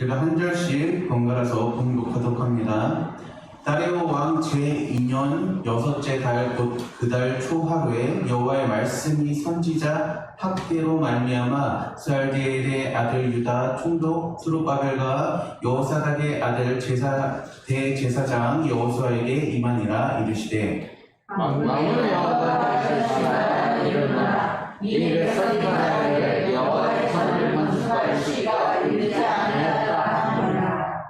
제가 한 절씩 번갈아서 봉독하도록 합니다. 다리오 왕 제2년 여섯째 달 곧 그 달 초하루에 여호와의 말씀이 선지자 학개로 말미암아 스알디엘의 아들 유다 총독 스룹바벨과 여호사닥의 아들 대제사장 여호수아에게 임하니라. 이르시되 만군의 여호와가 이르노라. 이를 선지자에게 여호와의 선을 건축할 시가 이르지 아니하였다 하느니라.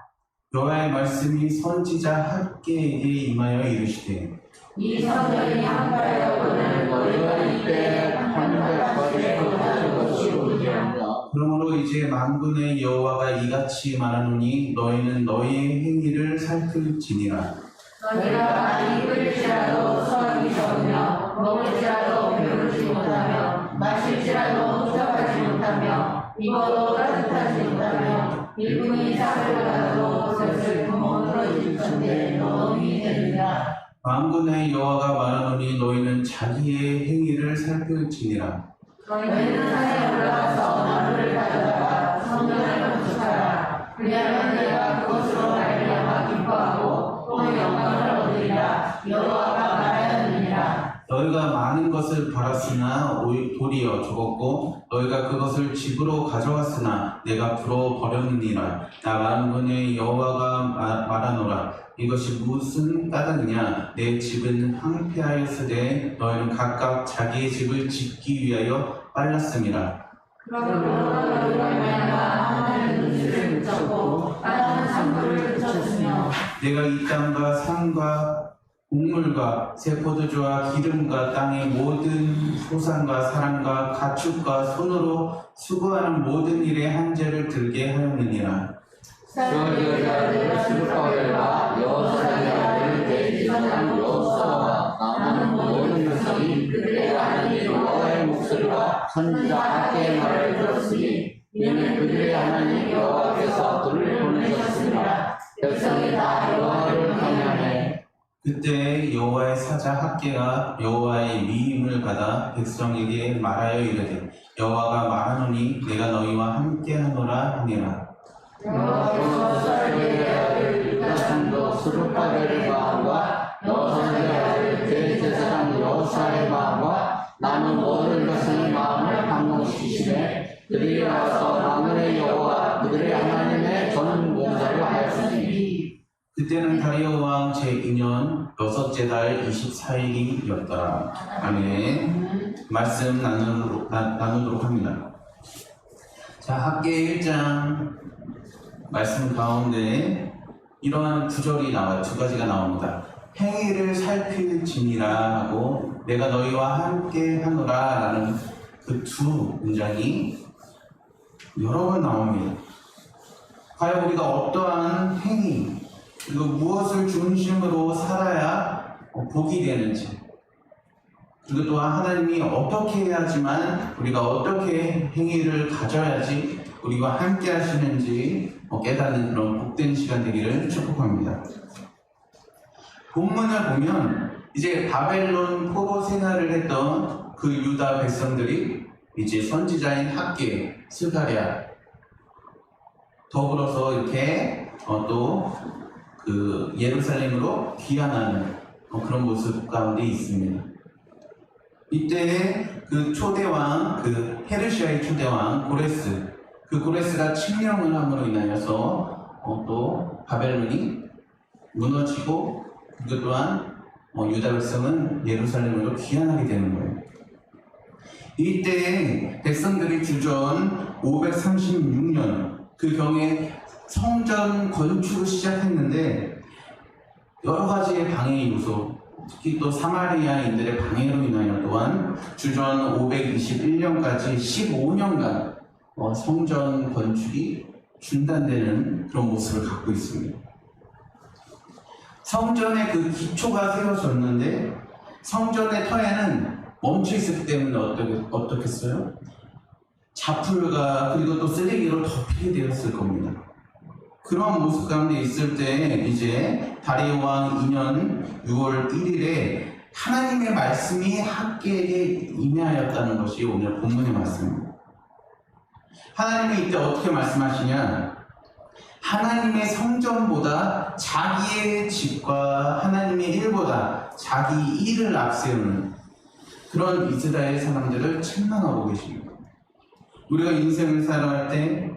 여호와의 말씀이 선지자 학개에게 임하여 이르시되 이 성전이 한가하여거늘 너희가 이때 한백거리에 거주할 것이 오리니라. 그러므로 이제 만군의 여호와가 이같이 말하노니 너희는 너희의 행위를 살필지니라. 너희가 입을지라도 수확이 적으며 먹을지라도 배부르지 못하며 마실지라도 흡족하지 못하며 입어도 따뜻하지 못하며 일꾼이 삭을 받아도 젖을 구멍 뚫어질 텐데 너희 되느냐. 만군의 여호와가 말하노니 너희는 자기의 행위를 살필지니라. 너희는 산에 올라가서 나무를 가져다가 성전을 건축하라. 그리하면 내가 그것으로 말미암아 기뻐하고 또 영광을 얻으리라. 여호와가 말하였느니라. 너희가 많은 것을 벌었으나 도리어 적었고 너희가 그것을 집으로 가져갔으나 내가 풀어버렸느니라. 나 만군의 여호와가 말하노라. 이것이 무슨 까닭이냐? 내 집은 황폐하였으되 너희는 각각 자기의 집을 짓기 위하여 빨랐음이라. 그러므로 너희가 말미암아 하나님의 눈치를 붙였고 땅은 산물을 붙였으며 내가 이 땅과 산과 곡물과 새 포도주와 기름과 땅의 모든 소산과 사람과 가축과 손으로 수고하는 모든 일에 한재를 들게 하였느니라. 스알디엘의 아들 스룹바벨과 여호사닥의 아들 대제사장 여호수아와 남은 모든 백성이 그들의 하나님 여호와의 목소리와 선지자 학개의 말을 들었으니 이는 그들의 하나님 여호와께서 그를 보내셨습니다. 백성이 다 여호와를 경외하네. 그때 여호와의 사자 학개가 여호와의 위임을 받아 백성에게 말하여 이르되 여호와가 말하노니 내가 너희와 함께하노라 하니라. 여호와께서 스알디엘의 아들 유다 총독 스룹바벨의 마음과 여호사닥의 아들 대제사장 여호수아의 마음과 남은 모든 백성의 마음을 감동시키시되 그들이 나와서 만군의 여호와 그들의 하나님의 전 공사를 하였으니 그때는 다리오 왕 제2년 여섯째 달 24일이었더라. 아멘. 말씀 나누도록 합니다. 자, 학개 1장 말씀 가운데 이러한 구절이 나와요. 두 가지가 나옵니다. 행위를 살필지니라 하고 내가 너희와 함께 하노라 라는 그 두 문장이 여러 번 나옵니다. 과연 우리가 어떠한 행위 그리고 무엇을 중심으로 살아야 복이 되는지, 그리고 또한 하나님이 어떻게 해야지만 우리가 어떻게 행위를 가져야지 우리와 함께 하시는지 깨닫는 그런 복된 시간 되기를 축복합니다. 본문을 보면 이제 바벨론 포로 생활을 했던 그 유다 백성들이 이제 선지자인 학개, 스가랴 더불어서 이렇게 또 그 예루살렘으로 귀환하는 그런 모습 가운데 있습니다. 이때 그 초대왕, 그 페르시아의 초대왕 고레스, 그 고레스가 침령을 함으로 인하여서 또 바벨론이 무너지고 그것 또한 유다 백성은 예루살렘으로 귀환하게 되는 거예요. 이때 백성들이 주전 536년 그 경에 성전 건축을 시작했는데 여러 가지의 방해 요소, 특히 또 사마리아인들의 방해로 인하여 또한 주전 521년까지 15년간 성전 건축이 중단되는 그런 모습을 갖고 있습니다. 성전의 그 기초가 세워졌는데 성전의 터에는 멈춰 있었기 때문에 어떻겠어요? 자풀과 그리고 또 쓰레기로 덮이게 되었을 겁니다. 그런 모습 가운데 있을 때 이제 다리오 왕 2년 6월 1일에 하나님의 말씀이 학개에게 임하였다는 것이 오늘 본문의 말씀입니다. 하나님이 이때 어떻게 말씀하시냐? 하나님의 성전보다 자기의 집과 하나님의 일보다 자기 일을 앞세우는 그런 이스라엘 사람들을 책망하고 계십니다. 우리가 인생을 살아갈 때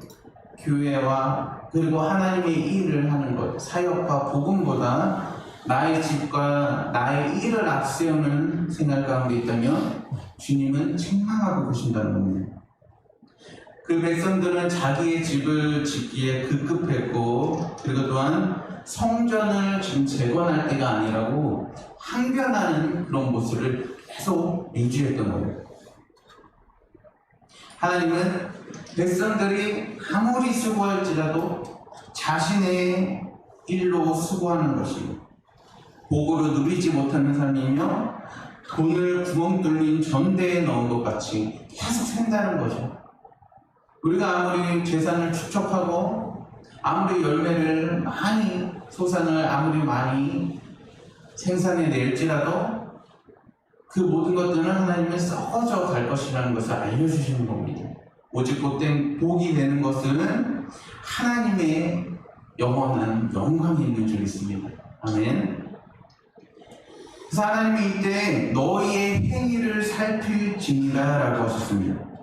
교회와 그리고 하나님의 일을 하는 것, 사역과 복음보다 나의 집과 나의 일을 앞세우는 생활 가운데 있다면 주님은 책망하고 계신다는 겁니다. 그 백성들은 자기의 집을 짓기에 급급했고 그리고 또한 성전을 지금 재건할 때가 아니라고 항변하는 그런 모습을 계속 유지했던 거예요. 하나님은 백성들이 아무리 수고할지라도 자신의 일로 수고하는 것이 복으로 누리지 못하는 삶이며 돈을 구멍 뚫린 전대에 넣은 것 같이 계속 산다는 거죠. 우리가 아무리 재산을 축적하고 아무리 열매를 많이 소산을 아무리 많이 생산해 낼지라도 그 모든 것들은 하나님은 썩어져 갈 것이라는 것을 알려주시는 겁니다. 오직 그때 복이 되는 것은 하나님의 영원한 영광이 있는 줄 믿습니다. 아멘. 그래서 하나님이 이때 너희의 행위를 살필지니라 라고 하셨습니다.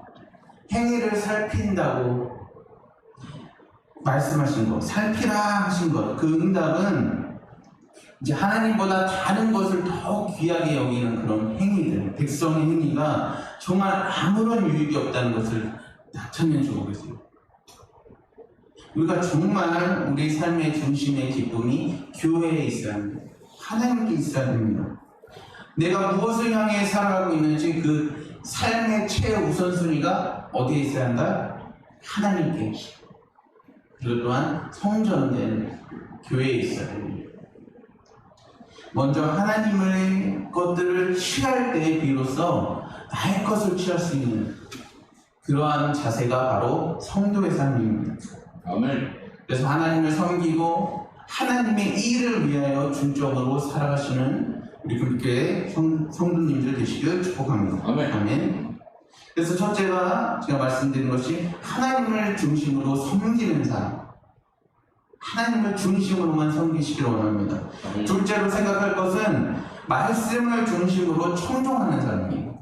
행위를 살핀다고 말씀하신 것, 살피라 하신 것, 그 응답은 이제 하나님보다 다른 것을 더 귀하게 여기는 그런 행위들, 백성의 행위가 정말 아무런 유익이 없다는 것을 나타내주고 계세요. 우리가 정말 우리 삶의 중심의 기쁨이 교회에 있어야 합니다. 하나님께 있어야 됩니다. 내가 무엇을 향해 살아가고 있는지 그 삶의 최우선순위가 어디에 있어야 한다? 하나님께. 그리고 또한 성전된 교회에 있어야 됩니다. 먼저 하나님의 것들을 취할 때에 비로소 나의 것을 취할 수 있는 그러한 자세가 바로 성도의 삶입니다. 아멘. 그래서 하나님을 섬기고 하나님의 일을 위하여 중적으로 살아가시는 우리 교회 성도님들 되시길 축복합니다. 아멘. 아멘. 그래서 첫째가 제가 말씀드린 것이 하나님을 중심으로 섬기는 삶. 하나님을 중심으로만 섬기시길 원합니다. 아멘. 둘째로 생각할 것은 말씀을 중심으로 청종하는 삶이에요.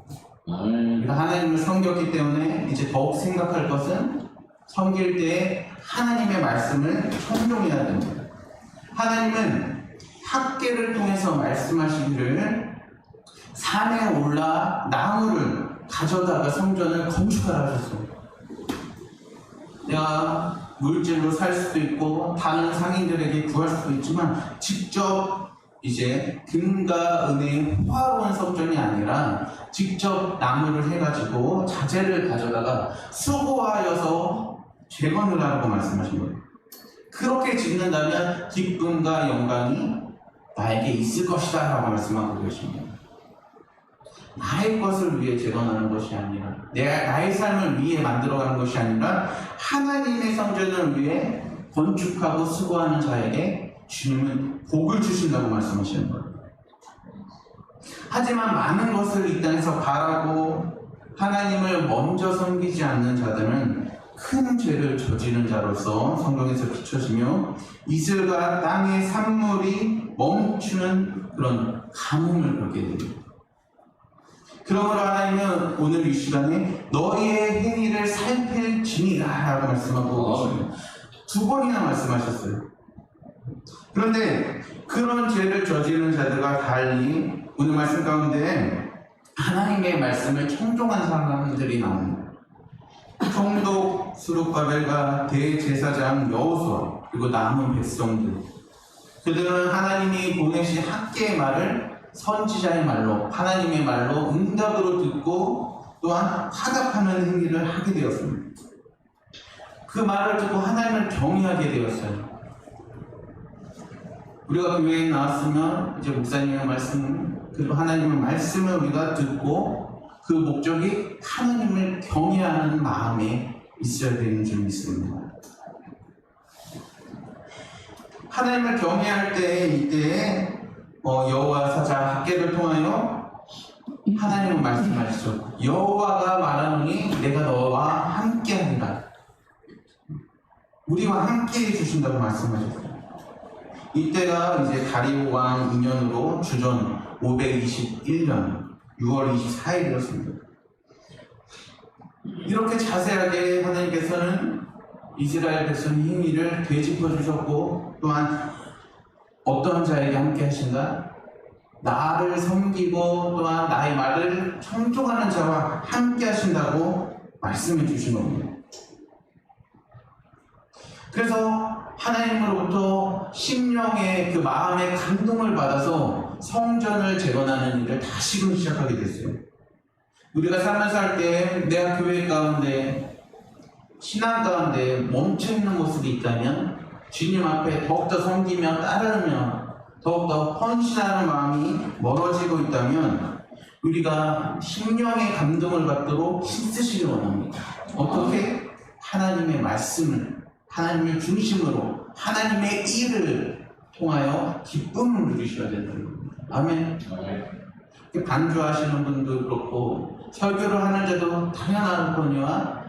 아멘. 우리가 하나님을 섬겼기 때문에 이제 더욱 생각할 것은 섬길 때 하나님의 말씀을 청종해야 됩니다. 하나님은 학계를 통해서 말씀하시기를 산에 올라 나무를 가져다가 성전을 건축하라 하셨어요. 내가 물질로 살 수도 있고 다른 상인들에게 구할 수도 있지만 직접 이제 금과 은의 호화로운 성전이 아니라 직접 나무를 해가지고 자재를 가져다가 수고하여서 재건을 하라고 말씀하신 거예요. 그렇게 짓는다면 기쁨과 영광이 나에게 있을 것이다 라고 말씀하고 계십니다. 나의 것을 위해 재건하는 것이 아니라 나의 삶을 위해 만들어가는 것이 아니라 하나님의 성전을 위해 건축하고 수고하는 자에게 주님은 복을 주신다고 말씀하시는 거예요. 하지만 많은 것을 이 땅에서 바라고 하나님을 먼저 섬기지 않는 자들은 큰 죄를 저지른 자로서 성경에서 비춰지며 이슬과 땅의 산물이 멈추는 그런 가뭄을 겪게 됩니다. 그러므로 하나님은 오늘 이 시간에 너희의 행위를 살필지니라 라고 말씀하고 계십니다. 두 번이나 말씀하셨어요. 그런데 그런 죄를 저지르는 자들과 달리 오늘 말씀 가운데 하나님의 말씀을 청종한 사람들이 나옵니다. 총독 스룹바벨과 대제사장 여호수아 그리고 남은 백성들, 그들은 하나님이 보내신 학계의 말을 선지자의 말로 하나님의 말로 응답으로 듣고 또한 화답하는 행위를 하게 되었습니다. 그 말을 듣고 하나님을 경외하게 되었어요. 우리가 교회에 나왔으면 이제 목사님의 말씀 그리고 하나님의 말씀을 우리가 듣고 그 목적이 하나님을 경외하는 마음에 있어야 되는 줄 믿습니다. 하나님을 경외할 때 이때 여호와 사자 학계를 통하여 하나님은 말씀하시죠. 여호와가 말하노니 내가 너와 함께하리라. 우리와 함께 해주신다고 말씀하셨어요. 이때가 이제 다리오 왕 2년으로 주전 521년 6월 24일이었습니다. 이렇게 자세하게 하나님께서는 이스라엘 백성의 행위를 되짚어 주셨고, 또한 어떠한 자에게 함께 하신다? 나를 섬기고 또한 나의 말을 청종하는 자와 함께 하신다고 말씀해 주신 겁니다. 그래서 하나님으로부터 심령의 그 마음의 감동을 받아서 성전을 재건하는 일을 다시금 시작하게 됐어요. 우리가 살면서 할 때 내가 교회 가운데, 신앙 가운데 멈춰있는 모습이 있다면, 주님 앞에 더욱더 섬기며 따르며 더욱더 헌신하는 마음이 멀어지고 있다면, 우리가 심령의 감동을 받도록 힘쓰시길 원합니다. 어떻게? 하나님의 말씀을, 하나님을 중심으로 하나님의 일을 통하여 기쁨을 누리셔야 된다는 겁니다. 아멘. 반주하시는 분도 그렇고 설교를 하는 자도 당연하거니와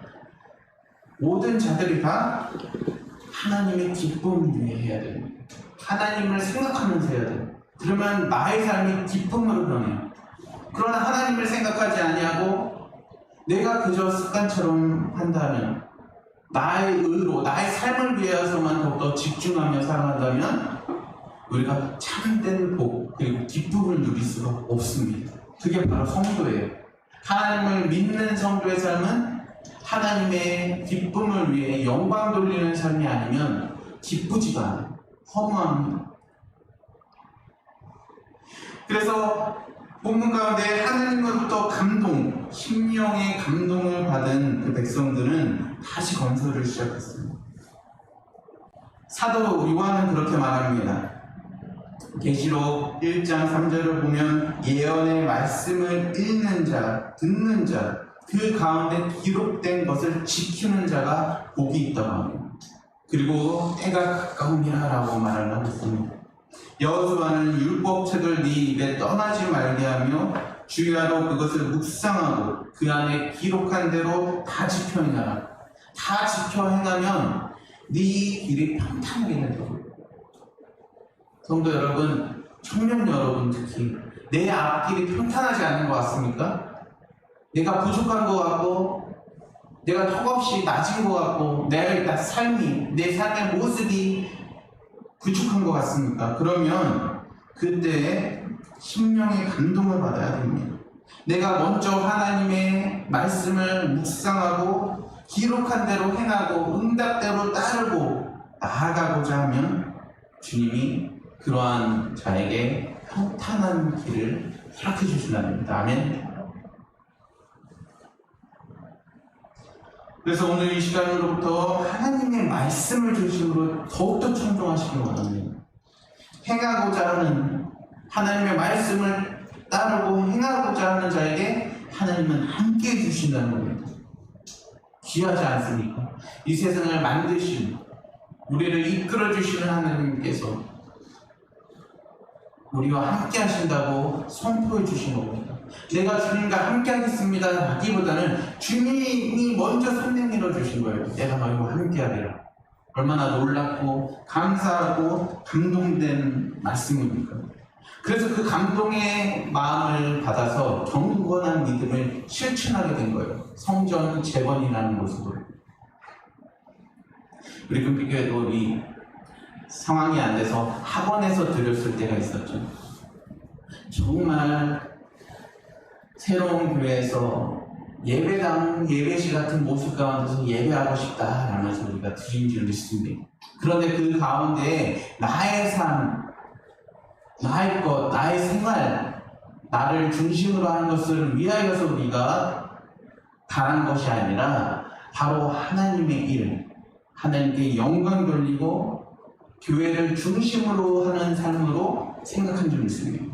모든 자들이 다 하나님의 기쁨을 위해 해야 됩니다. 하나님을 생각하면서 해야 돼요. 그러면 나의 삶이 기쁨으로 변해요. 그러나 하나님을 생각하지 아니하고 내가 그저 습관처럼 한다면, 나의 의로, 나의 삶을 위해서만 더욱더 집중하며 살아간다면 우리가 참된 복 그리고 기쁨을 누릴 수가 없습니다. 그게 바로 성도예요. 하나님을 믿는 성도의 삶은 하나님의 기쁨을 위해 영광 돌리는 삶이 아니면 기쁘지가 않아요. 허무합니다. 그래서 본문 가운데 하나님으로부터 감동, 심령의 감동을 받은 그 백성들은 다시 건설을 시작했습니다. 사도 요한은 그렇게 말합니다. 계시록 1장 3절을 보면 예언의 말씀을 읽는 자, 듣는 자, 그 가운데 기록된 것을 지키는 자가 복이 있다고 합니다. 그리고 때가 가까우니라 라고 말을 하고 있습니다. 여호수아는 율법책을 네 입에 떠나지 말게 하며 주야로 그것을 묵상하고 그 안에 기록한 대로 다 지켜 행하라. 다 지켜 행하면 네 길이 평탄하게 될 겁니다. 성도 여러분, 청년 여러분 특히 내 앞길이 평탄하지 않은 것 같습니까? 내가 부족한 것 같고 내가 턱없이 낮은 것 같고 내 삶의 모습이 부족한 것 같습니까? 그러면 그때 심령의 감동을 받아야 됩니다. 내가 먼저 하나님의 말씀을 묵상하고 기록한 대로 행하고 응답대로 따르고 나아가고자 하면 주님이 그러한 자에게 평탄한 길을 허락해 주신답니다. 아멘. 그래서 오늘 이 시간으로부터 하나님의 말씀을 중심으로 더욱더 청종하시길 원합니다. 행하고자 하는, 하나님의 말씀을 따르고 행하고자 하는 자에게 하나님은 함께 해주신다는 겁니다. 귀하지 않습니까? 이 세상을 만드신, 우리를 이끌어주시는 하나님께서 우리와 함께 하신다고 선포해 주신 겁니다. 내가 주님과 함께 하겠습니다 하기보다는 주님이 먼저 손 내밀어 주신 거예요. 내가 너희와 함께 하리라. 얼마나 놀랍고 감사하고 감동된 말씀입니까? 그래서 그 감동의 마음을 받아서 경건한 믿음을 실천하게 된 거예요. 성전 재건이라는 모습으로. 우리 금빛교회도 이 상황이 안 돼서 학원에서 드렸을 때가 있었죠. 정말 새로운 교회에서 예배당, 예배시 같은 모습 가운데서 예배하고 싶다라면서 우리가 드린 줄 믿습니다. 그런데 그 가운데 나의 삶, 나의 것, 나의 생활, 나를 중심으로 하는 것을 위하여서 우리가 바란 것이 아니라 바로 하나님의 일, 하나님께 영광 돌리고 교회를 중심으로 하는 삶으로 생각한 줄 믿습니다.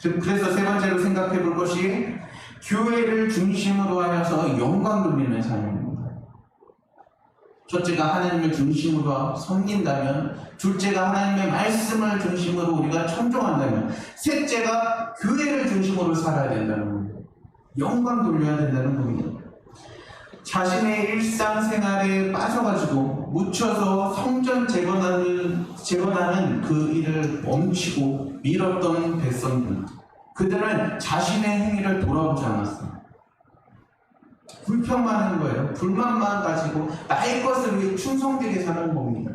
그래서 세 번째로 생각해 볼 것이 교회를 중심으로 하여서 영광 돌리는 삶입니다. 첫째가 하나님을 중심으로 섬긴다면, 둘째가 하나님의 말씀을 중심으로 우리가 청종한다면, 셋째가 교회를 중심으로 살아야 된다는 겁니다. 영광 돌려야 된다는 겁니다. 자신의 일상생활에 빠져가지고 묻혀서 성전 재건하는 그 일을 멈추고 미뤘던 백성들, 그들은 자신의 행위를 돌아보지 않았어요. 불평만 하는 거예요. 불만만 가지고 나의 것을 위해 충성되게 사는 겁니다.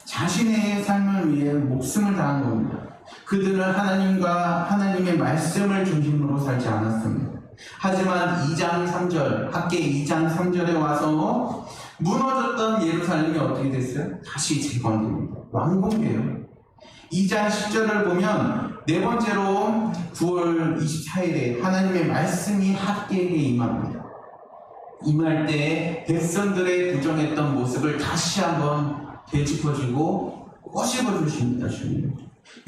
자신의 삶을 위해 목숨을 다한 겁니다. 그들은 하나님과 하나님의 말씀을 중심으로 살지 않았습니다. 하지만 2장 3절, 학계 2장 3절에 와서 무너졌던 예루살렘이 어떻게 됐어요? 다시 재건됩니다. 완공돼요. 2장 10절을 보면 네 번째로 9월 24일에 하나님의 말씀이 학계에게 임합니다. 임할 때 백성들의 부정했던 모습을 다시 한번 되짚어주고 꼬집어 주십니다. 주님.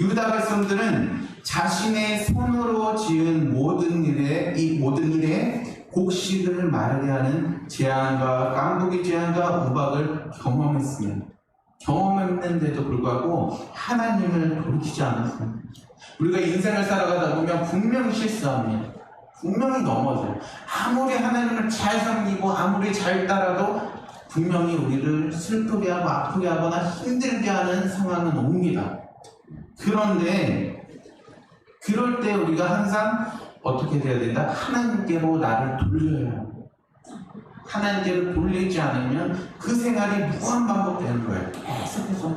유다 백성들은 자신의 손으로 지은 모든 일에 곡식을 마르게 하는 재앙과 깡독의 재앙과 우박을 경험했는데도 불구하고 하나님을 돌이키지 않았습니다. 우리가 인생을 살아가다 보면 분명히 실수합니다. 분명히 넘어져요. 아무리 하나님을 잘 섬기고 아무리 잘 따라도 분명히 우리를 슬프게 하고 아프게 하거나 힘들게 하는 상황은 옵니다. 그런데 그럴 때 우리가 항상 어떻게 돼야 된다? 하나님께로 나를 돌려야 합니다. 하나님께로 돌리지 않으면 그 생활이 무한 반복되는 거예요. 계속해서.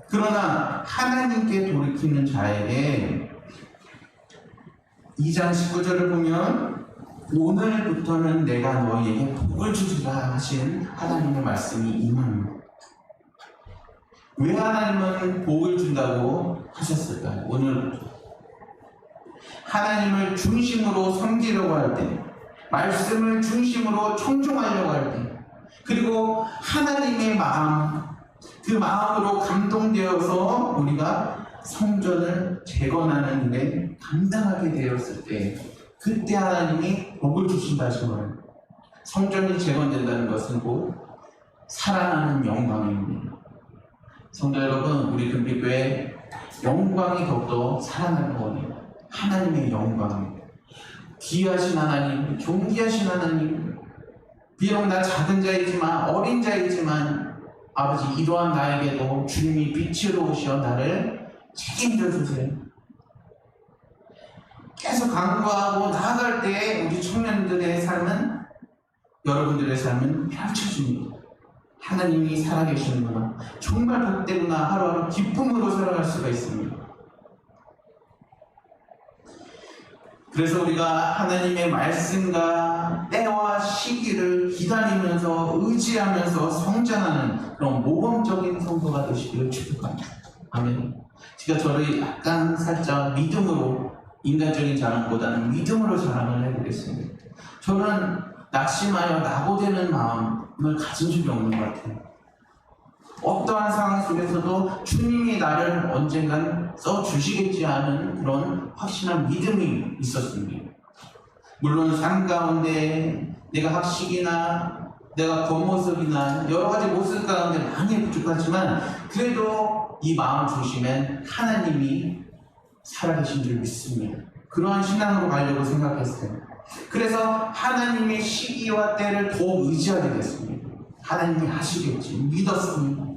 그러나 하나님께 돌이키는 자에게 2장 19절을 보면 오늘부터는 내가 너희에게 복을 주리라 하신 하나님의 말씀이 임합니다. 왜 하나님은 복을 준다고 하셨을까요? 오늘부터 하나님을 중심으로 섬기려고 할 때, 말씀을 중심으로 청종하려고 할 때, 그리고 하나님의 마음, 그 마음으로 감동되어서 우리가 성전을 재건하는 일에 감당하게 되었을 때, 그때 하나님이 복을 주신다 하신 거예요. 성전이 재건된다는 것은 곧 살아나는 영광입니다. 성도 여러분, 우리 금빛교회 영광이 더욱더 살아나는 거예요. 하나님의 영광, 귀하신 하나님, 존귀하신 하나님, 비록 나 작은 자이지만 어린 자이지만 아버지 이러한 나에게도 주님이 빛으로 오셔 나를 책임져 주세요. 계속 강구하고 나아갈 때 우리 청년들의 삶은, 여러분들의 삶은 펼쳐집니다. 하나님이 살아계시는구나, 정말 복되구나, 하루하루 기쁨으로 살아갈 수가 있습니다. 그래서 우리가 하나님의 말씀과 때와 시기를 기다리면서 의지하면서 성장하는 그런 모범적인 성도가 되시기를 축복합니다. 아멘. 제가 저를 약간 살짝 믿음으로, 인간적인 자랑보다는 믿음으로 자랑을 해보겠습니다. 저는 낙심하여 낙오되는 마음을 가진 적이 없는 것 같아요. 어떠한 상황 속에서도 주님이 나를 언젠간 써주시겠지 하는 그런 확신한 믿음이 있었습니다. 물론 삶 가운데 내가 학식이나 내가 겉모습이나 여러 가지 모습 가운데 많이 부족하지만 그래도 이 마음 중심엔 하나님이 살아계신 줄 믿습니다. 그러한 신앙으로 가려고 생각했어요. 그래서 하나님의 시기와 때를 더 의지하게 됐습니다. 하나님이 하시겠지 믿었습니다.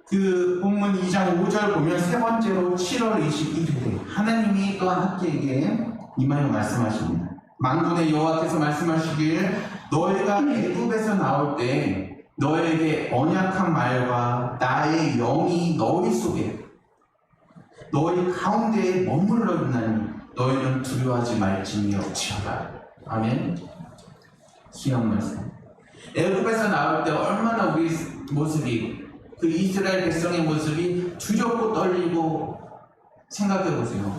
그 본문 2장 5절 보면 세 번째로 7월 21일에 하나님이 또한 학계에게 임하여 말씀하십니다. 만군의 여호와께서 말씀하시길 너희가 애굽에서 나올 때 너희에게 언약한 말과 나의 영이 너희 속에 너희 가운데에 머물러 있나니 너희는 두려워하지 말지니 없지어다. 아멘. 귀한 말씀. 애굽에서 나올 때 얼마나 우리 모습이, 그 이스라엘 백성의 모습이 두렵고 떨리고, 생각해보세요.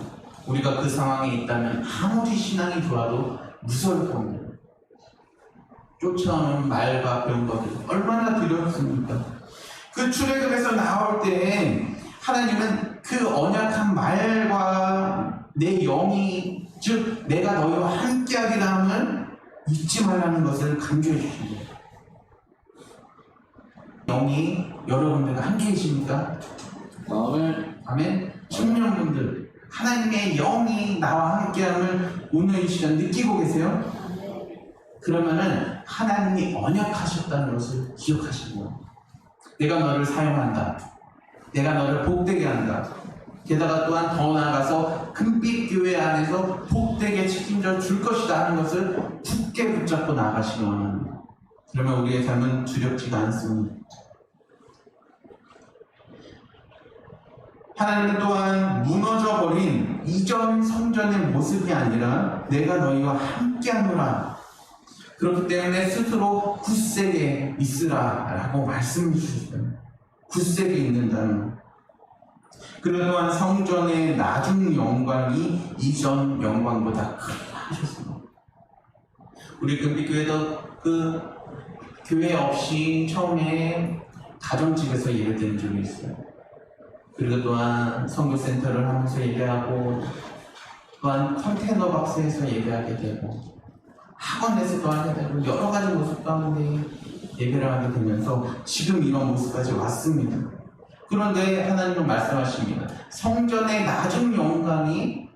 우리가 그 상황에 있다면 아무리 신앙이 좋아도 무서울 겁니다. 쫓아오는 말과 병거들 얼마나 두렵습니까? 그 출애굽에서 나올 때 하나님은 그 언약한 말과 내 영이, 즉 내가 너희와 함께하기를 함을 잊지 말라는 것을 강조해 주십니다. 영이 여러분들과 함께 계십니까? 아멘. 아멘. 청년분들, 하나님의 영이 나와 함께함을 오늘 이 시간 느끼고 계세요? 그러면은 하나님이 언약하셨다는 것을 기억하시고, 내가 너를 사용한다, 내가 너를 복되게 한다, 게다가 또한 더 나아가서 금빛 교회 안에서 복되게 책임져 줄 것이다 하는 것을 굳게 붙잡고 나아가시기 원합니다. 그러면 우리의 삶은 두렵지가 않습니다. 하나님은 또한 무너져버린 이전 성전의 모습이 아니라 내가 너희와 함께하노라, 그렇기 때문에 스스로 굳세게 있으라 라고 말씀해 주셨어요. 굳세게 있는다는 것. 그리고 또한 성전의 나중 영광이 이전 영광보다 크다 하셨습니다. 우리 금빛교회도 그 교회 없이 처음에 가정집에서 예배드린 적이 있어요. 그리고 또한 선교센터를 하면서 예배하고, 또한 컨테이너 박스에서 예배하게 되고, 학원에서 또 하게 되고, 여러 가지 모습 가운데 예배를 하게 되면서 지금 이런 모습까지 왔습니다. 그런데 하나님은 말씀하십니다. 성전의 낮은 영광이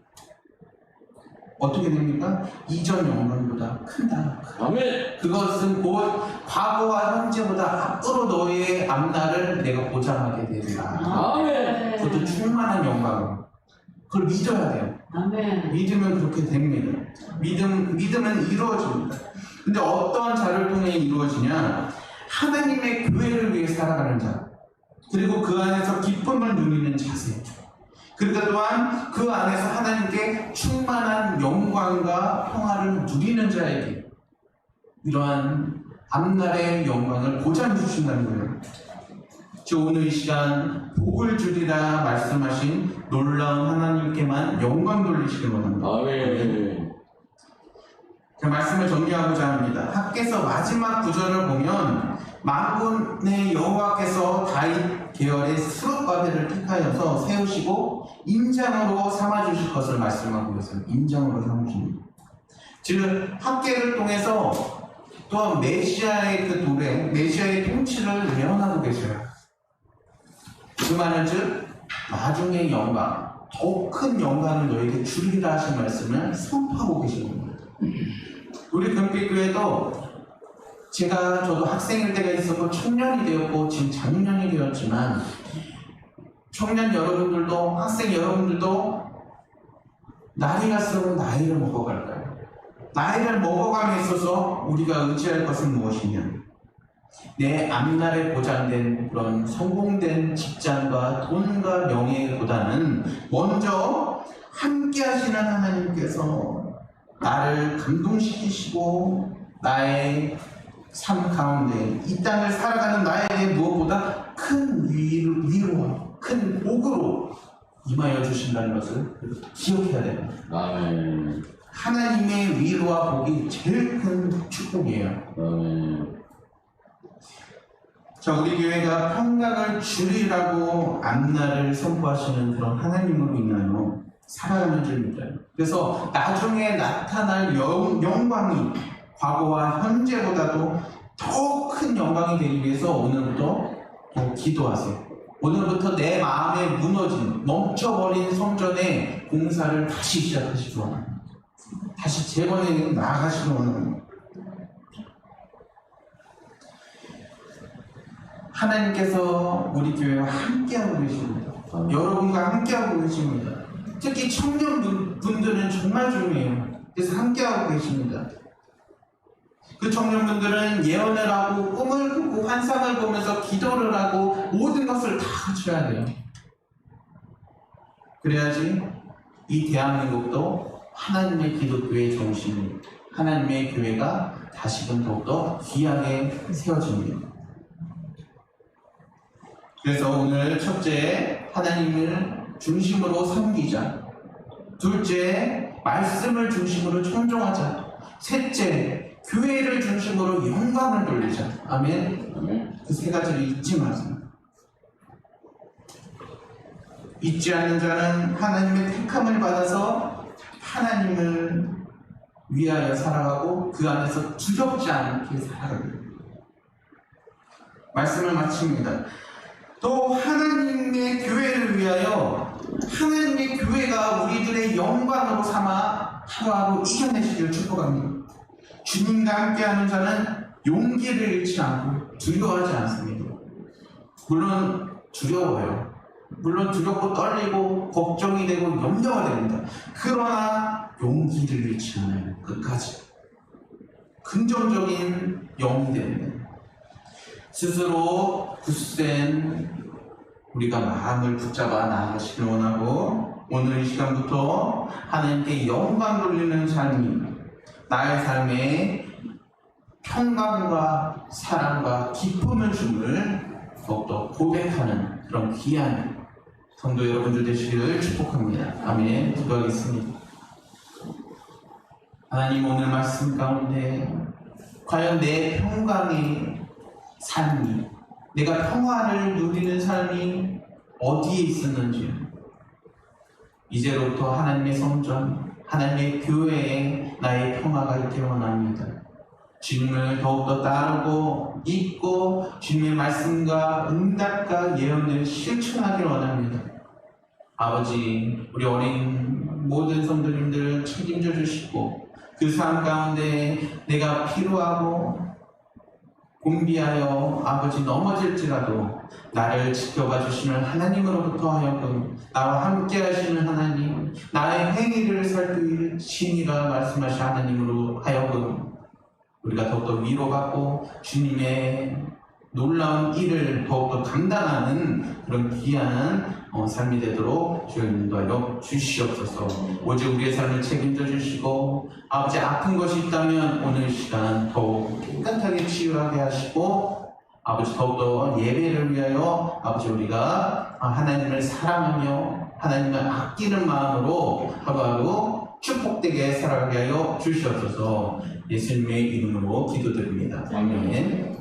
어떻게 됩니까? 이전 영광보다 큰다. 아멘. 그것은 곧 과거와 현재보다 앞으로 너의 앞날을 내가 보장하게 되리라. 아멘. 그것도 충만한 영광. 그걸 믿어야 돼요. 아멘. 믿으면 그렇게 됩니다. 믿음은 이루어집니다. 근데 어떠한 자를 통해 이루어지냐? 하나님의 교회를 위해 살아가는 자, 그리고 그 안에서 기쁨을 누리는 자세, 그리고 또한 그 안에서 하나님께 충만한 영광과 평화를 누리는 자에게 이러한 앞날의 영광을 보장해 주신다는 거예요. 저 오늘 이 시간 복을 주리라 말씀하신 놀라운 하나님께만 영광 돌리시길 원합니다. 아멘. 그 말씀을 정리하고자 합니다. 학개서 마지막 구절을 보면 만군의 여호와께서 다윗 계열의 스룹바벨을 택하여서 세우시고 임장으로 삼아주실 것을 말씀하고 계세요. 임장으로 삼으십니다. 즉 학개를 통해서 또한 메시아의 그 노래, 메시아의 통치를 예언하고 계셔요. 그 말은 즉 나중의 영광, 더 큰 영광을 너에게 주리라 하신 말씀을 선포하고 계시는 겁니다. 우리 금빛교회도 저도 학생일 때가 있었고 청년이 되었고 지금 장년이 되었지만, 청년 여러분들도 학생 여러분들도 날이 갈수록 나이를 먹어갈까요? 나이를 먹어감에 있어서 우리가 의지할 것은 무엇이냐? 내 앞날에 보장된 그런 성공된 직장과 돈과 명예보다는 먼저 함께 하시는 하나님께서 나를 감동시키시고 나의 삶 가운데 이 땅을 살아가는 나에게 무엇보다 큰 위로와 큰 복으로 임하여 주신다는 것을 기억해야 됩니다. 아멘. 하나님의 위로와 복이 제일 큰 축복이에요. 아멘. 자, 우리 교회가 평강을 주리라고 앞날을 선포하시는 그런 하나님으로 인하여 살아가는 줄입니다. 그래서 나중에 나타날 영광이 과거와 현재보다도 더 큰 영광이 되기 위해서 오늘부터 또 기도하세요. 오늘부터 내 마음에 무너진, 멈춰버린 성전의 공사를 다시 시작하시기 원합니다. 다시 재건해 나아가시기 원합니다. 하나님께서 우리 교회와 함께하고 계십니다. 여러분과 함께하고 계십니다. 특히 청년분들은 정말 중요해요. 그래서 함께하고 계십니다. 그 청년분들은 예언을 하고 꿈을 꾸고 환상을 보면서 기도를 하고 모든 것을 다 갖춰야 돼요. 그래야지 이 대한민국도 하나님의 기독교의 정신이, 하나님의 교회가 다시금 더욱더 귀하게 세워집니다. 그래서 오늘 첫째, 하나님을 중심으로 섬기자. 둘째, 말씀을 중심으로 청종하자. 셋째, 교회를 중심으로 영광을 돌리자. 아멘. 아멘. 그 세 가지를 잊지 마세요. 잊지 않는 자는 하나님의 택함을 받아서 하나님을 위하여 살아가고 그 안에서 두렵지 않게 살아가게 됩니다. 말씀을 마칩니다. 또 하나님의 교회를 위하여 하나님의 교회가 우리들의 영광으로 삼아 하루하루 이겨내시길 축복합니다. 주님과 함께하는 자는 용기를 잃지 않고 두려워하지 않습니다. 물론 두려워요. 물론 두렵고 떨리고 걱정이 되고 염려가 됩니다. 그러나 용기를 잃지 않아요. 끝까지 긍정적인 영이 됩니다. 스스로 굳센 우리가 마음을 붙잡아 나아가시길 원하고, 오늘 이 시간부터 하나님께 영광 돌리는 삶이 나의 삶에 평강과 사랑과 기쁨을 줌을 더욱더 고백하는 그런 귀한 성도 여러분들 되시기를 축복합니다. 아멘. 기도하겠습니다. 하나님, 오늘 말씀 가운데 과연 내 평강의 삶이, 내가 평화를 누리는 삶이 어디에 있었는지, 이제로부터 하나님의 성전, 하나님의 교회에 나의 평화가 있기를 원합니다. 주님을 더욱더 따르고 믿고 주님의 말씀과 응답과 예언을 실천하기를 원합니다. 아버지, 우리 어린 모든 성도님들을 책임져 주시고, 그 삶 가운데 내가 필요하고 곤비하여 아버지 넘어질지라도 나를 지켜봐 주시는 하나님으로부터 하여금, 나와 함께 하시는 하나님, 나의 행위를 살피시니라 말씀하신 하나님으로 하여금 우리가 더욱더 위로받고 주님의 놀라운 일을 더욱더 감당하는 그런 귀한 삶이 되도록 주여 인도하여 주시옵소서. 오직 우리의 삶을 책임져 주시고, 아버지 아픈 것이 있다면 오늘 시간 더욱 깨끗하게 치유하게 하시고, 아버지 더욱더 예배를 위하여 아버지 우리가 하나님을 사랑하며 하나님을 아끼는 마음으로 하루하루 축복되게 살아가게 하여 주시옵소서. 예수님의 이름으로 기도드립니다. 아멘.